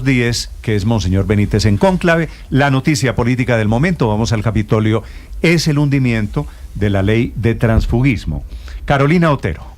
Díez, que es Monseñor Benítez en cónclave. La noticia política del momento, vamos al Capitolio, es el hundimiento de la ley de transfugismo. Carolina Otero.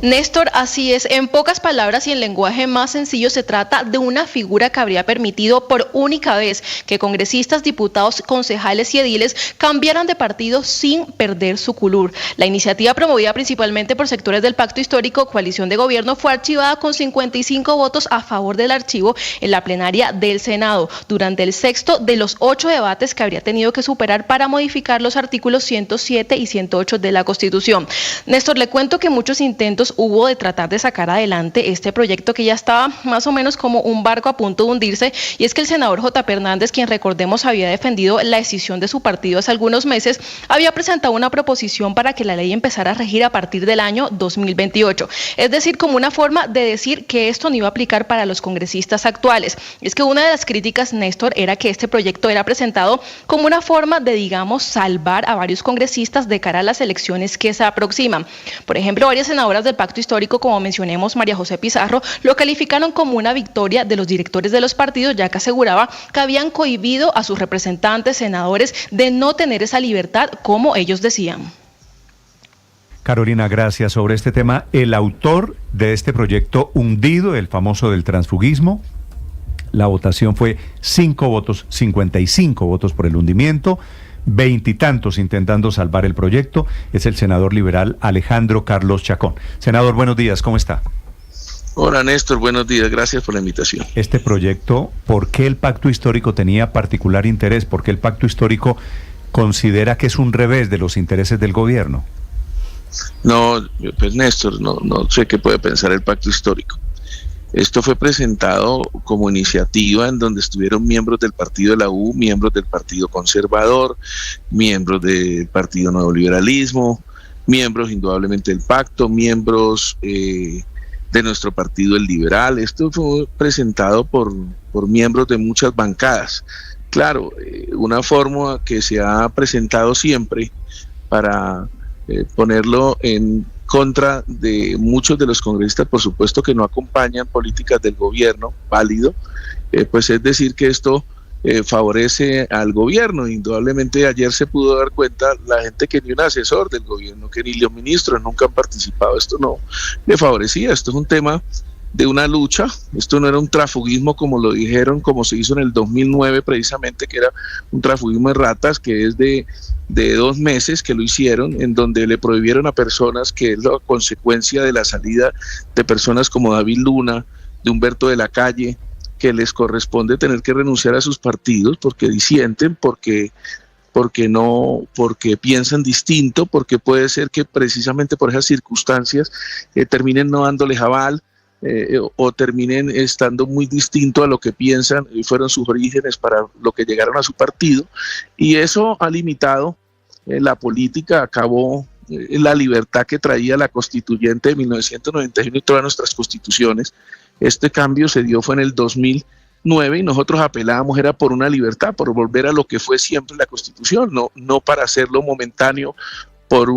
Néstor, así es. En pocas palabras y en lenguaje más sencillo, se trata de una figura que habría permitido por única vez que congresistas, diputados, concejales y ediles cambiaran de partido sin perder su curul. La iniciativa, promovida principalmente por sectores del Pacto Histórico, coalición de gobierno, fue archivada con 55 votos a favor del archivo en la plenaria del Senado, durante el sexto de los 8 debates que habría tenido que superar para modificar los artículos 107 y 108 de la Constitución. Néstor, le cuento que muchos intentos hubo de tratar de sacar adelante este proyecto que ya estaba más o menos como un barco a punto de hundirse, y es que el senador J.P. Hernández, quien recordemos había defendido la escisión de su partido hace algunos meses, había presentado una proposición para que la ley empezara a regir a partir del año 2028, es decir, como una forma de decir que esto no iba a aplicar para los congresistas actuales. Es que una de las críticas, Néstor, era que este proyecto era presentado como una forma de, digamos, salvar a varios congresistas de cara a las elecciones que se aproximan. Por ejemplo, varias senadoras del Pacto Histórico, como mencionemos María José Pizarro, lo calificaron como una victoria de los directores de los partidos, ya que aseguraba que habían cohibido a sus representantes, senadores, de no tener esa libertad, como ellos decían. Carolina, gracias. Sobre este tema, el autor de este proyecto hundido, el famoso del transfugismo, la votación fue 5 votos, 55 votos por el hundimiento, 20 y tantos intentando salvar el proyecto, es el senador liberal Alejandro Carlos Chacón. Senador, buenos días, ¿cómo está? Hola Néstor, buenos días, gracias por la invitación. Este proyecto, ¿por qué el Pacto Histórico tenía particular interés? ¿Por qué el Pacto Histórico considera que es un revés de los intereses del gobierno? No, pues Néstor, no sé qué puede pensar el Pacto Histórico. Esto fue presentado como iniciativa en donde estuvieron miembros del Partido de la U, miembros del Partido Conservador, miembros del Partido Nuevo Liberalismo, miembros indudablemente del Pacto, miembros de nuestro partido el Liberal. Esto fue presentado por miembros de muchas bancadas. Claro, una forma que se ha presentado siempre para ponerlo en contra de muchos de los congresistas, por supuesto, que no acompañan políticas del gobierno, válido, pues es decir que esto favorece al gobierno. Indudablemente ayer se pudo dar cuenta la gente que ni un asesor del gobierno, que ni los ministros nunca han participado, esto no le favorecía. Esto es un tema de una lucha, esto no era un transfugismo como lo dijeron, como se hizo en el 2009 precisamente, que era un transfugismo de ratas, que es de 2 meses que lo hicieron, en donde le prohibieron a personas, que es la consecuencia de la salida de personas como David Luna, de Humberto de la Calle, que les corresponde tener que renunciar a sus partidos porque disienten, porque piensan distinto, porque puede ser que precisamente por esas circunstancias terminen no dándoles aval, o terminen estando muy distinto a lo que piensan y fueron sus orígenes para lo que llegaron a su partido, y eso ha limitado la política, acabó la libertad que traía la constituyente de 1991 y todas nuestras constituciones. Este cambio se dio fue en el 2009 y nosotros apelábamos era por una libertad, por volver a lo que fue siempre la Constitución, no para hacerlo momentáneo por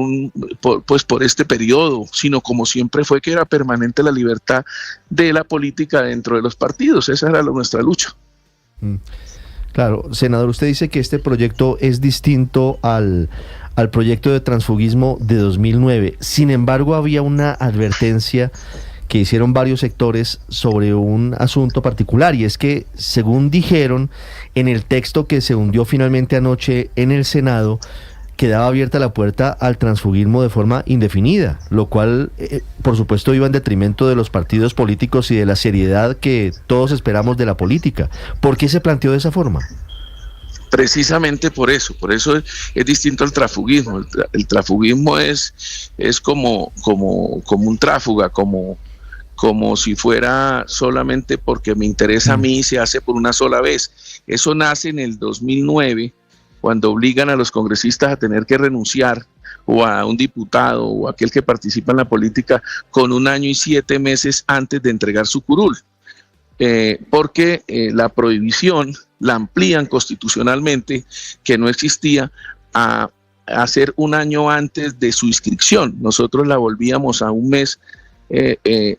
este periodo, sino como siempre fue, que era permanente la libertad de la política dentro de los partidos. Esa era nuestra lucha. Claro, senador, usted dice que este proyecto es distinto al proyecto de transfugismo de 2009. Sin embargo, había una advertencia que hicieron varios sectores sobre un asunto particular, y es que, según dijeron, en el texto que se hundió finalmente anoche en el Senado, quedaba abierta la puerta al transfugismo de forma indefinida, lo cual, por supuesto, iba en detrimento de los partidos políticos y de la seriedad que todos esperamos de la política. ¿Por qué se planteó de esa forma? Precisamente por eso es distinto al transfugismo. El transfugismo es como un tráfuga, como si fuera solamente porque me interesa a mí, se hace por una sola vez. Eso nace en el 2009, cuando obligan a los congresistas a tener que renunciar, o a un diputado o aquel que participa en la política, con 1 año y 7 meses antes de entregar su curul, porque la prohibición la amplían constitucionalmente, que no existía, a hacer 1 año antes de su inscripción. Nosotros la volvíamos a 1 mes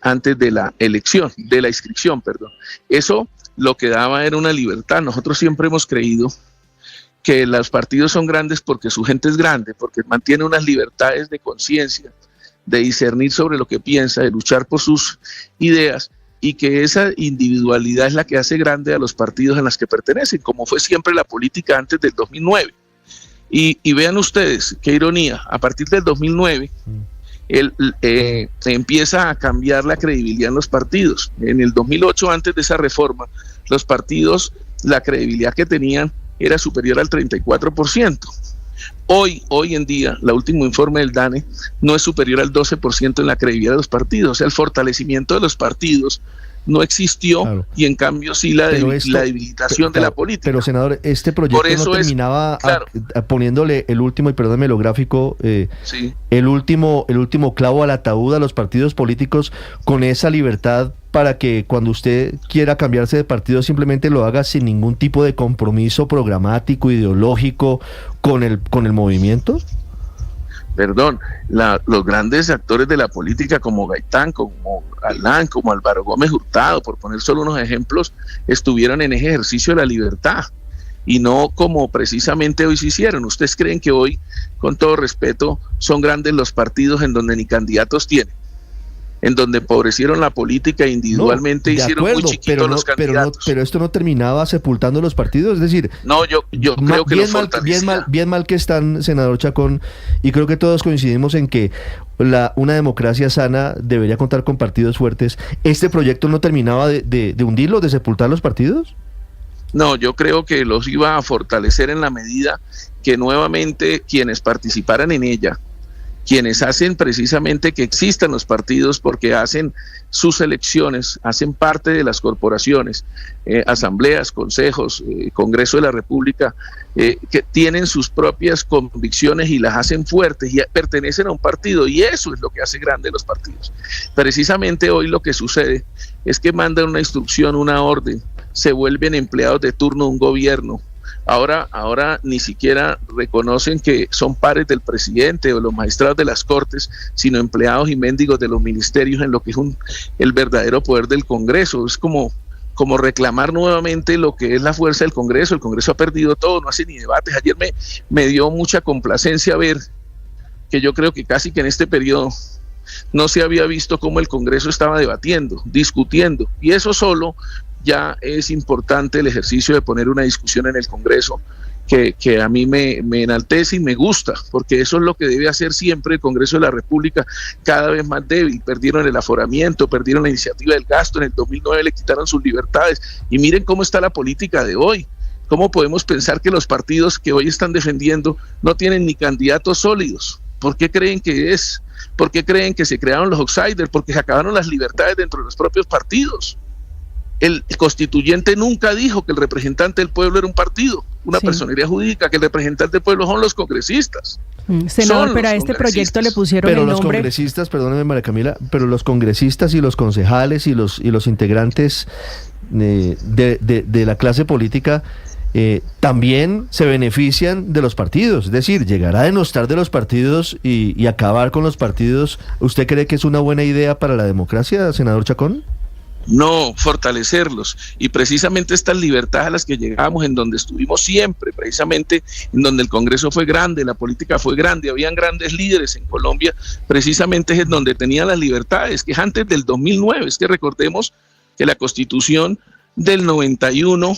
antes de la elección, de la inscripción, perdón. Eso lo que daba era una libertad. Nosotros siempre hemos creído que los partidos son grandes porque su gente es grande, porque mantiene unas libertades de conciencia, de discernir sobre lo que piensa, de luchar por sus ideas, y que esa individualidad es la que hace grande a los partidos en los que pertenecen, como fue siempre la política antes del 2009. Y vean ustedes, qué ironía, a partir del 2009 empieza a cambiar la credibilidad en los partidos. En el 2008, antes de esa reforma, los partidos, la credibilidad que tenían era superior al 34%. Hoy en día, el último informe del DANE no es superior al 12% en la credibilidad de los partidos. O sea, el fortalecimiento de los partidos no existió, claro. Y en cambio sí la debilitación de la política. Pero, senador, este proyecto no terminaba claro. Poniéndole el último, y perdóneme lo gráfico, sí. el último clavo al ataúd a los partidos políticos con esa libertad para que cuando usted quiera cambiarse de partido simplemente lo haga sin ningún tipo de compromiso programático, ideológico con el movimiento? Perdón, los grandes actores de la política como Gaitán, como Alán, como Álvaro Gómez Hurtado, por poner solo unos ejemplos, estuvieron en ese ejercicio de la libertad y no como precisamente hoy se hicieron. ¿Ustedes creen que hoy, con todo respeto, son grandes los partidos en donde ni candidatos tienen? En donde empobrecieron la política individualmente, hicieron muy chiquitos los candidatos. Pero esto no terminaba sepultando los partidos, es decir... No, yo creo que los fortalecía. Bien mal que están, senador Chacón, y creo que todos coincidimos en que una democracia sana debería contar con partidos fuertes. ¿Este proyecto no terminaba de hundirlos, de sepultar los partidos? No, yo creo que los iba a fortalecer en la medida que nuevamente quienes participaran en ella, quienes hacen precisamente que existan los partidos porque hacen sus elecciones, hacen parte de las corporaciones, asambleas, consejos, Congreso de la República, que tienen sus propias convicciones y las hacen fuertes y pertenecen a un partido, y eso es lo que hace grande los partidos. Precisamente hoy lo que sucede es que mandan una instrucción, una orden, se vuelven empleados de turno de un gobierno. Ahora ni siquiera reconocen que son pares del presidente o los magistrados de las cortes, sino empleados y mendigos de los ministerios en lo que es el verdadero poder del Congreso. Es como reclamar nuevamente lo que es la fuerza del Congreso. El Congreso ha perdido todo, no hace ni debates. Ayer me dio mucha complacencia ver que yo creo que casi que en este periodo no se había visto cómo el Congreso estaba debatiendo, discutiendo, y eso solo ya es importante, el ejercicio de poner una discusión en el Congreso, que a mí me enaltece y me gusta, porque eso es lo que debe hacer siempre el Congreso de la República, cada vez más débil. Perdieron el aforamiento, perdieron la iniciativa del gasto, en el 2009 le quitaron sus libertades, y miren cómo está la política de hoy. ¿Cómo podemos pensar que los partidos que hoy están defendiendo no tienen ni candidatos sólidos? ¿Por qué creen que es? ¿Por qué creen que se crearon los outsiders? Porque se acabaron las libertades dentro de los propios partidos. El constituyente nunca dijo que el representante del pueblo era un partido, una personería jurídica, que el representante del pueblo son los congresistas. Senador, pero a este proyecto le pusieron el nombre... Pero los congresistas, perdóneme María Camila, pero los congresistas y los concejales y los integrantes de la clase política también se benefician de los partidos. Es decir, llegar a denostar de los partidos y acabar con los partidos. ¿Usted cree que es una buena idea para la democracia, senador Chacón? No, fortalecerlos, y precisamente estas libertades a las que llegamos, en donde estuvimos siempre, precisamente en donde el Congreso fue grande, la política fue grande, habían grandes líderes en Colombia, precisamente es en donde tenían las libertades, que es antes del 2009, es que recordemos que la Constitución del 91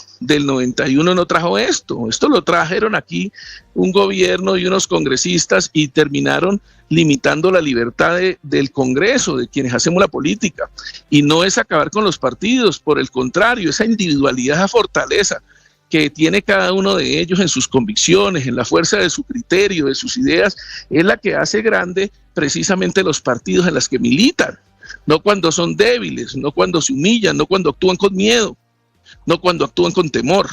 no trajo esto lo trajeron aquí un gobierno y unos congresistas, y terminaron limitando la libertad del Congreso, de quienes hacemos la política, y no es acabar con los partidos, por el contrario, esa individualidad, esa fortaleza que tiene cada uno de ellos en sus convicciones, en la fuerza de su criterio, de sus ideas, es la que hace grande precisamente los partidos en los que militan, no cuando son débiles, no cuando se humillan, no cuando actúan con miedo, no cuando actúan con temor.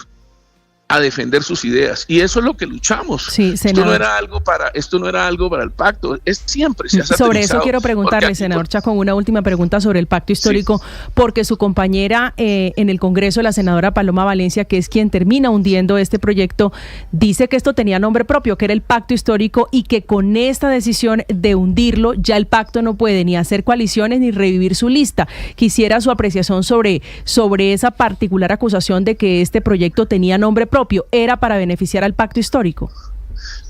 a defender sus ideas, y eso es lo que luchamos. Sí, esto no era algo para el pacto, siempre se ha satanizado. Sobre eso quiero preguntarle, senador Chacón, una última pregunta sobre el pacto histórico, porque su compañera en el Congreso, la senadora Paloma Valencia, que es quien termina hundiendo este proyecto, dice que esto tenía nombre propio, que era el pacto histórico, y que con esta decisión de hundirlo, ya el pacto no puede ni hacer coaliciones ni revivir su lista. Quisiera su apreciación sobre esa particular acusación de que este proyecto tenía nombre propio, ¿era para beneficiar al pacto histórico?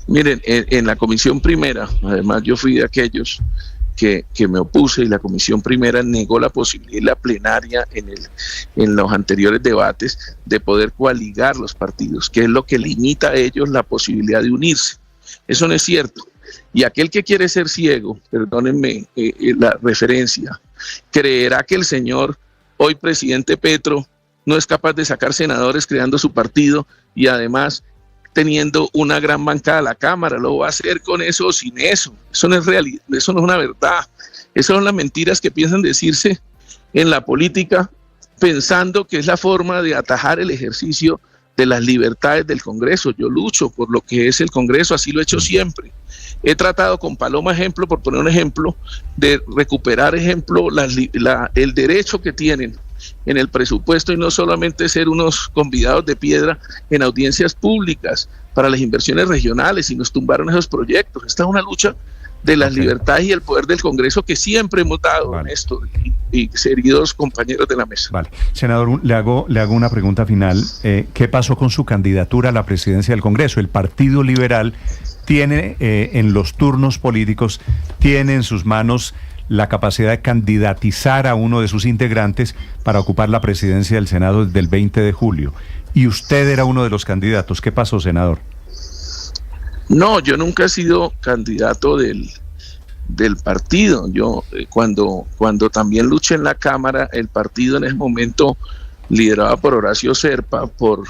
Miren, en la comisión primera, además yo fui de aquellos que me opuse, y la comisión primera negó la posibilidad, la plenaria en los anteriores debates, de poder coaligar los partidos, que es lo que limita a ellos la posibilidad de unirse. Eso no es cierto. Y aquel que quiere ser ciego, perdónenme la referencia, creerá que el señor, hoy presidente Petro, no es capaz de sacar senadores creando su partido y además teniendo una gran bancada a la Cámara. Lo va a hacer con eso o sin eso. Eso no es realidad, eso no es una verdad. Esas son las mentiras que piensan decirse en la política, pensando que es la forma de atajar el ejercicio de las libertades del Congreso. Yo lucho por lo que es el Congreso, así lo he hecho siempre. He tratado con Paloma, ejemplo, por poner un ejemplo, de recuperar, ejemplo, el derecho que tienen en el presupuesto, y no solamente ser unos convidados de piedra en audiencias públicas para las inversiones regionales, y nos tumbaron esos proyectos. Esta es una lucha de las libertades y el poder del Congreso que siempre hemos dado, Néstor, y queridos compañeros de la mesa. Vale. Senador, le hago una pregunta final. ¿Qué pasó con su candidatura a la presidencia del Congreso? El Partido Liberal tiene en los turnos políticos, tiene en sus manos la capacidad de candidatizar a uno de sus integrantes para ocupar la presidencia del Senado desde el 20 de julio. Y usted era uno de los candidatos. ¿Qué pasó, senador? No, yo nunca he sido candidato del partido. Yo cuando también luché en la Cámara, el partido en ese momento, liderado por Horacio Serpa, por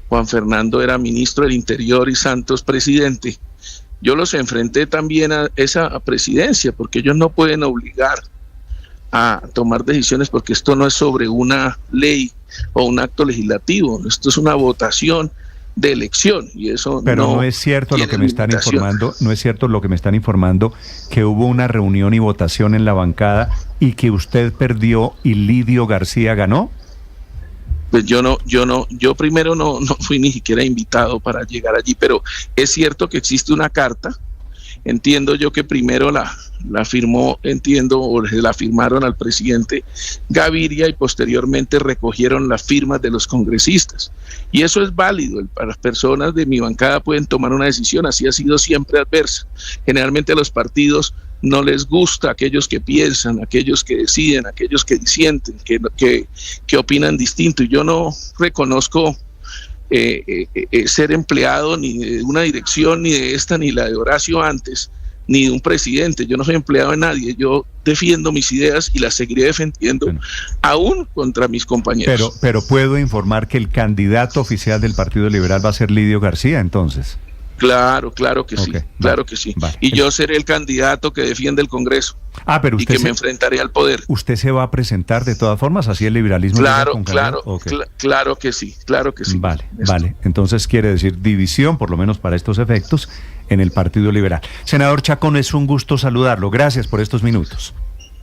Juan Fernando era ministro del Interior y Santos presidente, yo los enfrenté también a esa presidencia, porque ellos no pueden obligar a tomar decisiones, porque esto no es sobre una ley o un acto legislativo, esto es una votación de elección, y eso no es cierto lo que me están informando, no es cierto lo que me están informando, que hubo una reunión y votación en la bancada y que usted perdió y Lidio García ganó. Pues yo primero no fui ni siquiera invitado para llegar allí, pero es cierto que existe una carta. Entiendo yo que primero la firmó, o la firmaron al presidente Gaviria, y posteriormente recogieron las firmas de los congresistas. Y eso es válido, las personas de mi bancada pueden tomar una decisión, así ha sido siempre adversa. Generalmente a los partidos no les gusta aquellos que piensan, aquellos que deciden, aquellos que disienten, que opinan distinto. Y yo no reconozco ser empleado ni de una dirección, ni de esta, ni la de Horacio antes, ni de un presidente. Yo no soy empleado de nadie. Yo defiendo mis ideas y las seguiré defendiendo, aún contra mis compañeros. Pero puedo informar que el candidato oficial del Partido Liberal va a ser Lidio García, entonces. Claro que sí, claro que sí. Vale. Y yo seré el candidato que defiende el Congreso. Pero usted me enfrentaré al poder. ¿Usted se va a presentar de todas formas? ¿Así el liberalismo? Claro que sí. Vale. Entonces quiere decir división, por lo menos para estos efectos, en el Partido Liberal. Senador Chacón, es un gusto saludarlo. Gracias por estos minutos.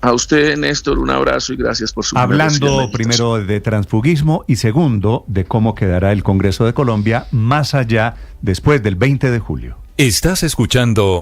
A usted, Néstor, un abrazo y gracias por su Hablando primero de transfugismo y segundo de cómo quedará el Congreso de Colombia más allá después del 20 de julio. Estás escuchando